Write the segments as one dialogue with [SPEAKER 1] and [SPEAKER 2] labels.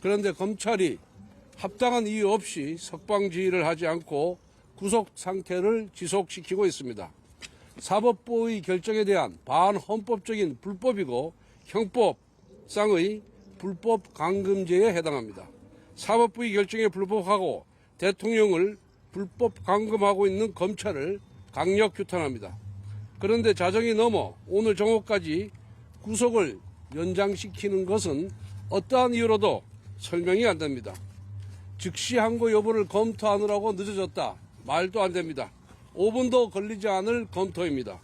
[SPEAKER 1] 그런데 검찰이 합당한 이유 없이 석방지휘를 하지 않고 구속 상태를 지속시키고 있습니다. 사법부의 결정에 대한 반헌법적인 불법이고 형법상의 불법 감금죄에 해당합니다. 사법부의 결정에 불복하고 대통령을 불법 감금하고 있는 검찰을 강력 규탄합니다. 그런데 자정이 넘어 오늘 정오까지 구속을 연장시키는 것은 어떠한 이유로도 설명이 안 됩니다. 즉시 항고 여부를 검토하느라고 늦어졌다. 말도 안 됩니다. 5분도 걸리지 않을 검토입니다.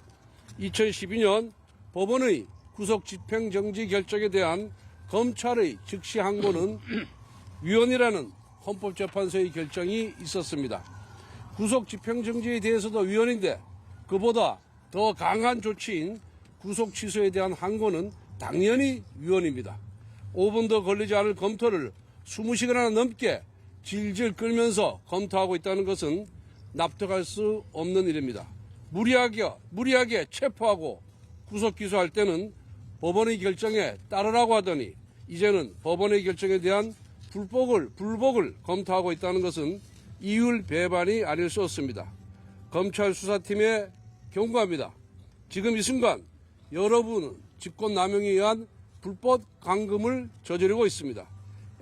[SPEAKER 1] 2012년 법원의 구속 집행정지 결정에 대한 검찰의 즉시 항고는 위헌이라는 헌법재판소의 결정이 있었습니다. 구속 집행정지에 대해서도 위헌인데 그보다 더 강한 조치인 구속 취소에 대한 항고는 당연히 위헌입니다. 5분도 걸리지 않을 검토를 20시간이나 넘게 질질 끌면서 검토하고 있다는 것은 납득할 수 없는 일입니다. 무리하게 체포하고 구속 기소할 때는 법원의 결정에 따르라고 하더니 이제는 법원의 결정에 대한 불복을 검토하고 있다는 것은 이율 배반이 아닐 수 없습니다. 검찰 수사팀에 경고합니다. 지금 이 순간 여러분은 직권남용에 의한 불법 감금을 저지르고 있습니다.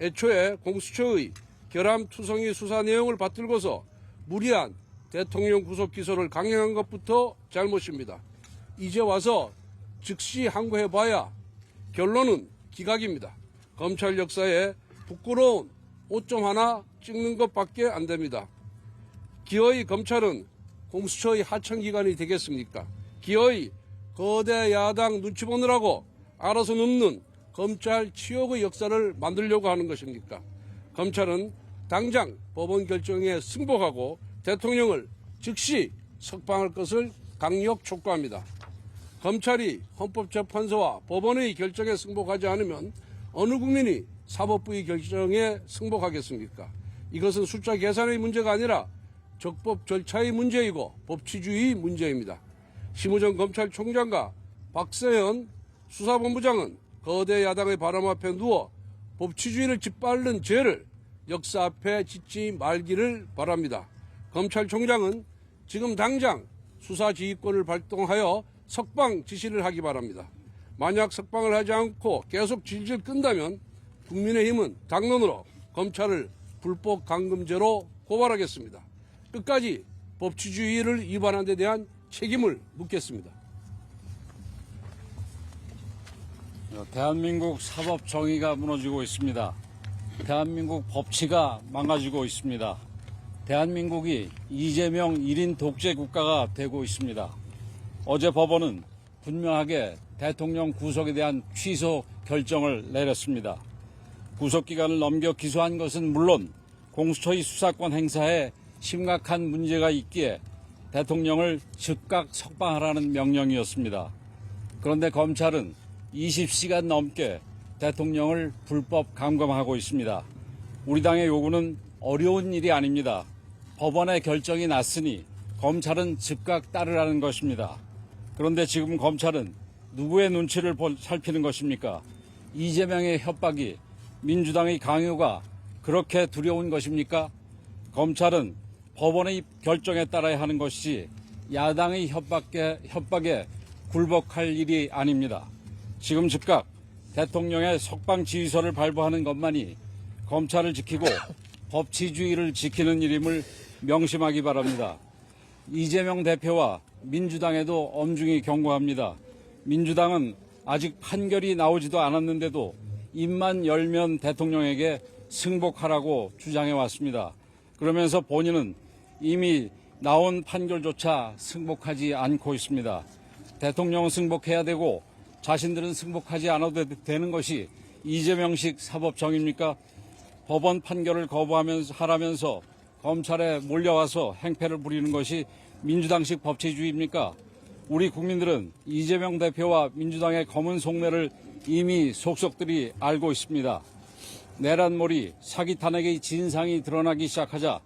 [SPEAKER 1] 애초에 공수처의 결함투성이 수사 내용을 받들고서 무리한 대통령 구속 기소를 강행한 것부터 잘못입니다. 이제 와서 즉시 항고해봐야 결론은 기각입니다. 검찰 역사에 부끄러운 오점 하나 찍는 것밖에 안 됩니다. 기어이 검찰은 공수처의 하청기관이 되겠습니까? 기어이 거대 야당 눈치 보느라고 알아서 눕는 검찰 치욕의 역사를 만들려고 하는 것입니까? 검찰은 당장 법원 결정에 승복하고 대통령을 즉시 석방할 것을 강력 촉구합니다. 검찰이 헌법재판소와 법원의 결정에 승복하지 않으면 어느 국민이 사법부의 결정에 승복하겠습니까? 이것은 숫자 계산의 문제가 아니라 적법 절차의 문제이고 법치주의 문제입니다. 심우정 검찰총장과 박세현 수사본부장은 거대 야당의 바람 앞에 누워 법치주의를 짓밟는 죄를 역사 앞에 짓지 말기를 바랍니다. 검찰총장은 지금 당장 수사지휘권을 발동하여 석방 지시를 하기 바랍니다. 만약 석방을 하지 않고 계속 질질 끈다면 국민의힘은 당론으로 검찰을 불법 감금죄로 고발하겠습니다. 끝까지 법치주의를 위반한 데 대한 책임을 묻겠습니다.
[SPEAKER 2] 대한민국 사법 정의가 무너지고 있습니다. 대한민국 법치가 망가지고 있습니다. 대한민국이 이재명 1인 독재 국가가 되고 있습니다. 어제 법원은 분명하게 대통령 구속에 대한 취소 결정을 내렸습니다. 구속기간을 넘겨 기소한 것은 물론 공수처의 수사권 행사에 심각한 문제가 있기에 대통령을 즉각 석방하라는 명령이었습니다. 그런데 검찰은 20시간 넘게 대통령을 불법 감금하고 있습니다. 우리 당의 요구는 어려운 일이 아닙니다. 법원의 결정이 났으니 검찰은 즉각 따르라는 것입니다. 그런데 지금 검찰은 누구의 눈치를 살피는 것입니까? 이재명의 협박이, 민주당의 강요가 그렇게 두려운 것입니까? 검찰은 법원의 결정에 따라야 하는 것이지 야당의 협박에 굴복할 일이 아닙니다. 지금 즉각 대통령의 석방 지휘서를 발부하는 것만이 검찰을 지키고 법치주의를 지키는 일임을 명심하기 바랍니다. 이재명 대표와 민주당에도 엄중히 경고합니다. 민주당은 아직 판결이 나오지도 않았는데도 입만 열면 대통령에게 승복하라고 주장해 왔습니다. 그러면서 본인은 이미 나온 판결조차 승복하지 않고 있습니다. 대통령은 승복해야 되고 자신들은 승복하지 않아도 되는 것이 이재명식 사법정입니까? 법원 판결을 거부하라면서 검찰에 몰려와서 행패를 부리는 것이 민주당식 법치주의입니까? 우리 국민들은 이재명 대표와 민주당의 검은 속내를 이미 속속들이 알고 있습니다. 내란몰이, 사기 탄핵의 진상이 드러나기 시작하자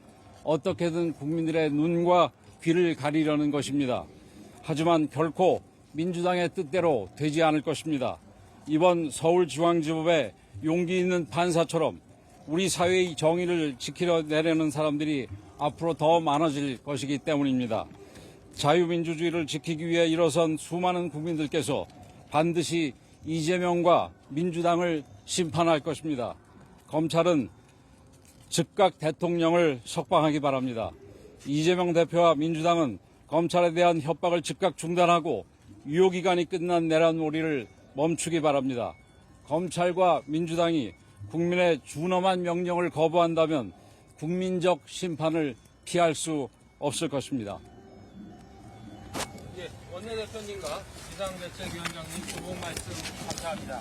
[SPEAKER 2] 어떻게든 국민들의 눈과 귀를 가리려는 것입니다. 하지만 결코 민주당의 뜻대로 되지 않을 것입니다. 이번 서울중앙지법의 용기 있는 판사처럼 우리 사회의 정의를 지키려 내려는 사람들이 앞으로 더 많아질 것이기 때문입니다. 자유민주주의를 지키기 위해 일어선 수많은 국민들께서 반드시 이재명과 민주당을 심판할 것입니다. 검찰은 즉각 대통령을 석방하기 바랍니다. 이재명 대표와 민주당은 검찰에 대한 협박을 즉각 중단하고 유효기간이 끝난 내란몰이를 멈추기 바랍니다. 검찰과 민주당이 국민의 준엄한 명령을 거부한다면 국민적 심판을 피할 수 없을 것입니다.
[SPEAKER 3] 원내대표님과 비상대책위원장님 두 분 말씀 감사합니다.